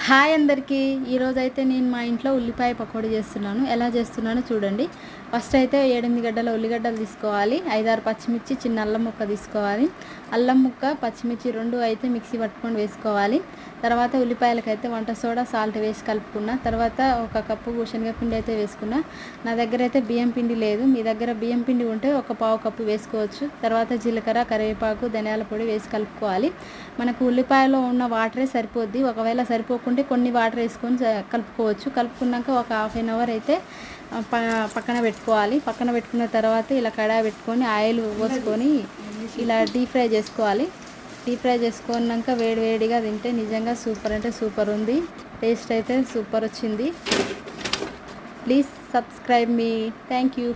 Hi అందరికీ ఈరోజైతే నేను మా ఇంట్లో ఉల్లిపాయ పకోడీ చేస్తున్నాను. ఎలా చేస్తున్నానో చూడండి. ఫస్ట్ అయితే 7-8 గడ్డల ఉల్లిగడ్డలు తీసుకోవాలి. 5-6 పచ్చిమిర్చి, చిన్న అల్లం ముక్క తీసుకోవాలి. అల్లం ముక్క, పచ్చిమిర్చి 2 అయితే మిక్సీ పట్టుకొని వేసుకోవాలి. తర్వాత ఉల్లిపాయలకైతే వంట సోడా, సాల్ట్ వేసి కలుపుకున్న తర్వాత 1 కప్పు శనగపిండి అయితే వేసుకున్నా. నా దగ్గర అయితే బియ్యం పిండి లేదు. మీ దగ్గర బియ్యం పిండి ఉంటే 1 కప్పు వేసుకోవచ్చు. తర్వాత జీలకర్ర, కరివేపాకు, ధనియాల పొడి వేసి కలుపుకోవాలి. మనకు ఉల్లిపాయలో ఉన్న వాటరే సరిపోద్ది. ఒకవేళ సరిపోకుంటే కొన్ని వాటర్ వేసుకొని కలుపుకోవచ్చు. కలుపుకున్నాక ఒక హాఫ్ అన్ అవర్ అయితే పక్కన పెట్టుకోవాలి. పక్కన పెట్టుకున్న తర్వాత ఇలా కడాయి పెట్టుకొని ఆయిల్ పోసుకొని ఇలా డీప్ ఫ్రై చేసుకోవాలి. డీప్ ఫ్రై చేసుకున్నాక వేడిగా తింటే నిజంగా సూపర్ అంటే సూపర్ ఉంది. టేస్ట్ అయితే సూపర్ వచ్చింది. Please subscribe me. Thank you.